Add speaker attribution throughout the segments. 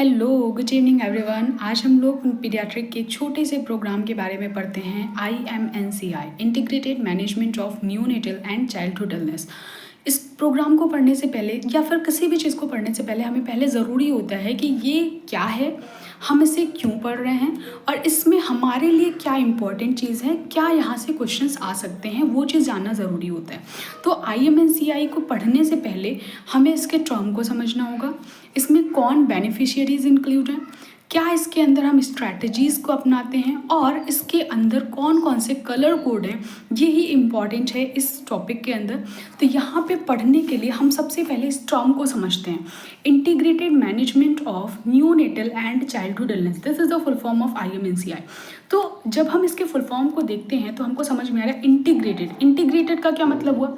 Speaker 1: Hello, good evening everyone. आज हम लोग पीडियाट्रिक के छोटे से प्रोग्राम के बारे में पढ़ते हैं। IMNCI integrated management of neonatal and childhood illness. इस प्रोग्राम को पढ़ने से पहले या फिर किसी भी चीज़ को पढ़ने से पहले हमें पहले ज़रूरी होता है कि ये क्या है, हम इसे क्यों पढ़ रहे हैं और इसमें हमारे लिए क्या इम्पोर्टेंट चीज़ है, क्या यहाँ से क्वेश्चंस आ सकते हैं, वो चीज़ जानना ज़रूरी होता है। तो IMNCI को पढ़ने से पहले हमें इसके टर्म को समझना होगा, इसमें कौन बेनिफिशियरीज इंक्लूड हैं, क्या इसके अंदर हम स्ट्रैटेजीज़ को अपनाते हैं और इसके अंदर कौन कौन से कलर कोड हैं, यही इम्पॉर्टेंट है इस टॉपिक के अंदर। तो यहाँ पे पढ़ने के लिए हम सबसे पहले इस टर्म को समझते हैं, integrated management of neonatal and childhood illness. This is the full form of IMNCI। तो जब हम इसके फुल फॉर्म को देखते हैं तो हमको समझ में आ रहा है इंटीग्रेटेड का क्या मतलब हुआ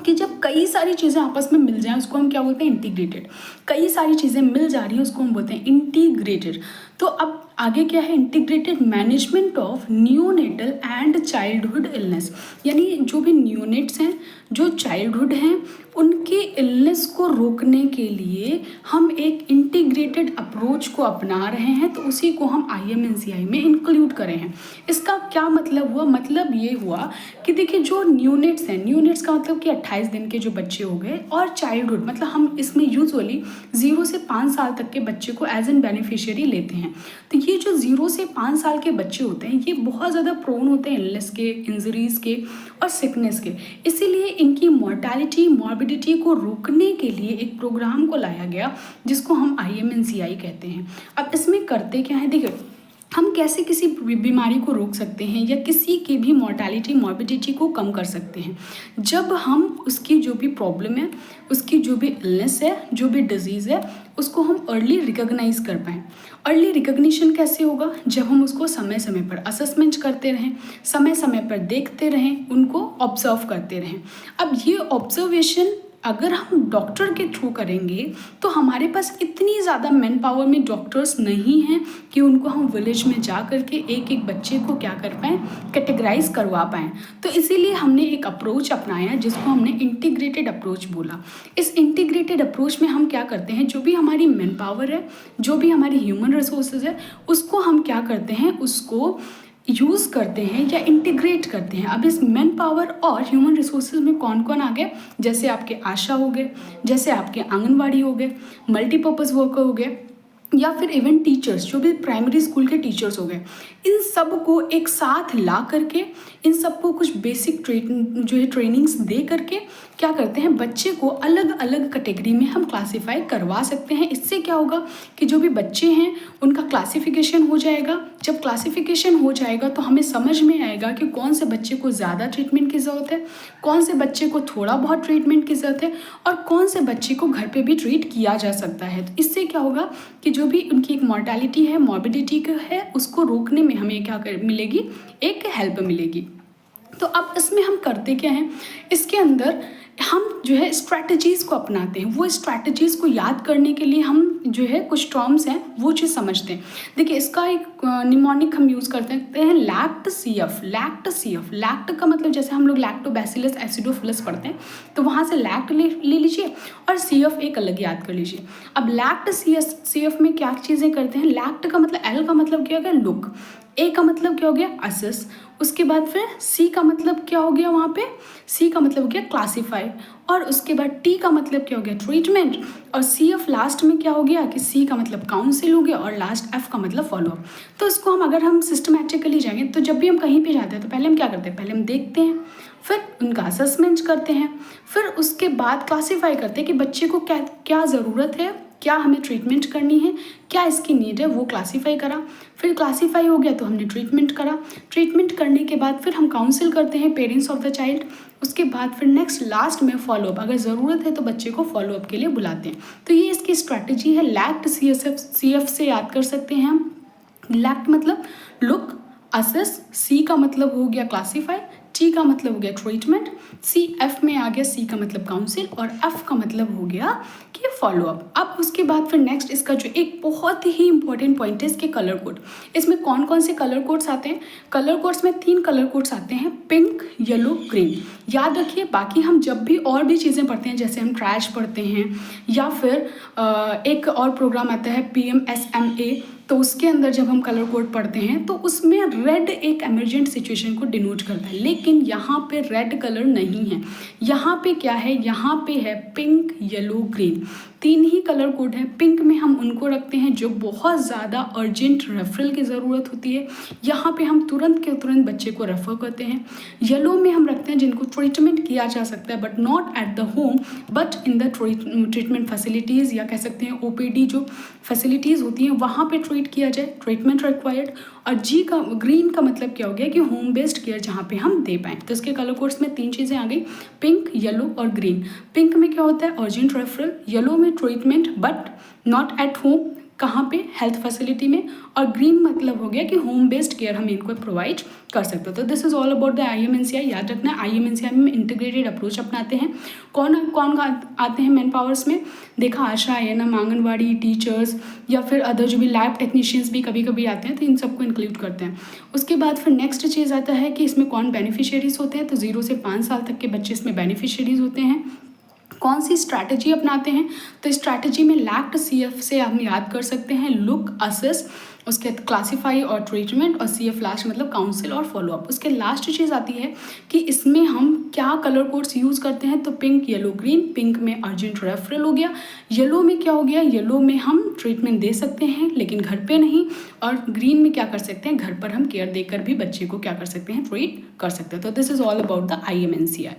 Speaker 1: कि जब कई सारी चीज़ें आपस में मिल जाएं उसको हम क्या बोलते हैं, इंटीग्रेटेड। कई सारी चीज़ें मिल जा रही हैं उसको हम बोलते हैं इंटीग्रेटेड। तो अब आगे क्या है, integrated management of neonatal and childhood illness, यानी जो भी न्यूनेट्स हैं, जो चाइल्डहुड हैं, उनके इलनेस को रोकने के लिए हम एक इंटीग्रेटेड अप्रोच को अपना रहे हैं। तो उसी को हम IMNCI में इंक्लूड करें हैं। इसका क्या मतलब हुआ, मतलब ये हुआ कि देखिए जो न्यूनेट्स हैं, न्यूनेट्स का मतलब कि 28 दिन के जो बच्चे हो गए, और चाइल्डहुड मतलब हम इसमें यूजुअली 0 से 5 साल तक के बच्चे को एज एन बेनिफिशियरी लेते हैं। तो ये जो 0 से 5 साल के बच्चे होते हैं ये बहुत ज़्यादा प्रोन होते हैं इलनेस के, इंजरीज़ के और सिकनेस के। इसीलिए इनकी मॉर्टेलिटी, मॉर्बिडिटी को रोकने के लिए एक प्रोग्राम को लाया गया जिसको हम IMNCI कहते हैं। अब इसमें करते क्या है, देखिए हम कैसे किसी बीमारी को रोक सकते हैं या किसी की भी मॉर्टेलिटी, मॉर्बिडिटी को कम कर सकते हैं, जब हम उसकी जो भी प्रॉब्लम है, उसकी जो भी इलनेस है, जो भी डिजीज़ है, उसको हम अर्ली रिकॉग्नाइज कर पाएँ। अर्ली रिकॉग्निशन कैसे होगा, जब हम उसको समय समय पर असेसमेंट करते रहें, समय समय पर देखते रहें, उनको ऑब्जर्व करते रहें। अब ये ऑब्जर्वेशन अगर हम डॉक्टर के थ्रू करेंगे तो हमारे पास इतनी ज़्यादा मैन पावर में डॉक्टर्स नहीं हैं कि उनको हम विलेज में जा कर के एक एक बच्चे को क्या कर पाएँ, कैटेगराइज करवा पाएँ। तो इसीलिए हमने एक अप्रोच अपनाया जिसको हमने इंटीग्रेटेड अप्रोच बोला। इस इंटीग्रेटेड अप्रोच में हम क्या करते हैं, जो भी हमारी मैन पावर है, जो भी हमारी ह्यूमन रिसोर्सेज है, उसको हम क्या करते हैं, उसको यूज़ करते हैं या इंटीग्रेट करते हैं। अब इस मैन पावर और ह्यूमन रिसोर्सेज में कौन कौन आ गए, जैसे आपके आशा हो गए, जैसे आपके आंगनवाड़ी हो गए, मल्टीपर्पज़ वर्कर हो गए, या फिर इवन टीचर्स, जो भी प्राइमरी स्कूल के टीचर्स हो गए। इन सब को एक साथ ला करके, इन सबको कुछ बेसिक जो है ट्रेनिंग्स दे करके क्या करते हैं, बच्चे को अलग अलग कैटेगरी में हम क्लासीफाई करवा सकते हैं। इससे क्या होगा कि जो भी बच्चे हैं उनका क्लासिफिकेशन हो जाएगा। जब क्लासिफिकेशन हो जाएगा तो हमें समझ में आएगा कि कौन से बच्चे को ज़्यादा ट्रीटमेंट की ज़रूरत है, कौन से बच्चे को थोड़ा बहुत ट्रीटमेंट की ज़रूरत है, और कौन से बच्चे को घर पे भी ट्रीट किया जा सकता है। तो इससे क्या होगा कि जो भी उनकी एक मॉर्टेलिटी है, मॉर्बिडिटी है, उसको रोकने में हमें क्या मिलेगी, एक हेल्प मिलेगी। तो अब इसमें हम करते क्या हैं, इसके अंदर हम जो है स्ट्रैटेजीज़ को अपनाते हैं। वो स्ट्रैटेजीज़ को याद करने के लिए हम जो है कुछ टर्म्स हैं वो चीज़ समझते हैं। देखिए इसका एक निमोनिक हम यूज़ करते हैं लैक्ट CF। लैक्ट का मतलब जैसे हम लोग लैक्टोबैसिलस एसिडोफिलस पढ़ते हैं तो वहाँ से लैक्ट ले लीजिए और CF एक अलग याद कर लीजिए। अब लैक्ट CF में क्या चीज़ें करते हैं, लैक्ट का मतलब L का मतलब क्या हो गया, लुक, A का मतलब क्या हो गया, असेस, उसके बाद फिर C का मतलब क्या हो गया, वहाँ पे C का मतलब हो गया क्लासीफाई, और उसके बाद T का मतलब क्या हो गया, ट्रीटमेंट, और CF लास्ट में क्या हो गया कि C का मतलब काउंसिल हो गया, और लास्ट F का मतलब फॉलोअप। तो इसको हम अगर हम सिस्टमैटिकली जाएंगे तो जब भी हम कहीं पे जाते हैं तो पहले हम क्या करते हैं, पहले हम देखते हैं, फिर उनका असेसमेंट करते हैं, फिर उसके बाद क्लासीफाई करते हैं कि बच्चे को क्या क्या ज़रूरत है, क्या हमें ट्रीटमेंट करनी है, क्या इसकी नीड है, वो क्लासीफाई करा। फिर क्लासीफाई हो गया तो हमने ट्रीटमेंट करा। ट्रीटमेंट करने के बाद फिर हम काउंसिल करते हैं पेरेंट्स ऑफ द चाइल्ड। उसके बाद फिर नेक्स्ट लास्ट में फॉलोअप, अगर ज़रूरत है तो बच्चे को फॉलोअप के लिए बुलाते हैं। तो ये इसकी स्ट्रैटेजी है। लैक्ट CF से याद कर सकते हैं हम। लैक्ट मतलब लुक, असेस, C का मतलब हो गया क्लासीफाई, T का मतलब हो गया ट्रीटमेंट, C F में आ गया, C का मतलब काउंसिल और F का मतलब हो गया कि फॉलो अप। अब उसके बाद फिर नेक्स्ट इसका जो एक बहुत ही इंपॉर्टेंट पॉइंट है इसके कलर कोड। इसमें कौन कौन से कलर कोड्स आते हैं? कलर कोड्स में 3 कलर कोड्स आते हैं, पिंक, येलो, ग्रीन। याद रखिए, बाकी हम जब भी और भी चीज़ें पढ़ते हैं, जैसे हम ट्रैश पढ़ते हैं या फिर एक और प्रोग्राम आता है PMSMA, तो उसके अंदर जब हम कलर कोड पढ़ते हैं तो उसमें रेड एक एमरजेंट सिचुएशन को डिनोट करता है, लेकिन यहाँ पे रेड कलर नहीं है। यहाँ पे क्या है? यहाँ पे है पिंक, येलो, ग्रीन। 3 ही कलर कोड है। पिंक में हम उनको रखते हैं जो बहुत ज़्यादा अर्जेंट रेफरल की ज़रूरत होती है, यहाँ पे हम तुरंत के तुरंत बच्चे को रेफ़र करते हैं। येलो में हम रखते हैं जिनको ट्रीटमेंट किया जा सकता है but not at the home but in the treatment facilities, या कह सकते हैं OPD जो फैसिलिटीज़ होती हैं वहाँ पे ट्रीट किया जाए, ट्रीटमेंट रिक्वायर्ड। और ग्रीन का मतलब क्या हो गया कि होम बेस्ड केयर जहाँ पे हम दे पाएँ। तो इसके कलर कोड्स में 3 चीज़ें आ गई, पिंक, येलो और ग्रीन। पिंक में क्या होता है? Urgent referral. येलो में treatment but not at home, कहाँ पे? हेल्थ फैसिलिटी में। और ग्रीन मतलब हो गया कि होम बेस्ड केयर हम इनको प्रोवाइड कर सकते हो। तो this is all about the IMNCI। याद रखना है IMNCI में इंटीग्रेटेड अप्रोच अपनाते हैं। कौन कौन आते हैं मैन पावर्स में? देखा, आशा, ANM, आंगनवाड़ी टीचर्स या फिर अदर जो भी लैब टेक्नीशियंस भी कभी कभी आते हैं, तो इन सबको इंक्लूड करते हैं। उसके बाद फिर नेक्स्ट चीज़ आता है कि इसमें कौन बेनिफिशियरीज होते हैं। तो 0 से 5 साल तक के बच्चे इसमें बेनिफिशियरीज होते हैं। कौन सी स्ट्रैटेजी अपनाते हैं? तो स्ट्रैटेजी में लैक्ट CF से हम याद कर सकते हैं, लुक, असेस, उसके क्लासीफाई और ट्रीटमेंट, और CF लास्ट मतलब काउंसिल और फॉलो अप। उसके लास्ट चीज़ आती है कि इसमें हम क्या कलर कोड्स यूज़ करते हैं। तो पिंक, येलो, ग्रीन। पिंक में अर्जेंट रेफरल हो गया, येलो में क्या हो गया? येलो में हम ट्रीटमेंट दे सकते हैं लेकिन घर पे नहीं, और ग्रीन में क्या कर सकते हैं? घर पर हम केयर देकर भी बच्चे को क्या कर सकते हैं? ट्रीट कर सकते हैं। तो this is all about the IMNCI।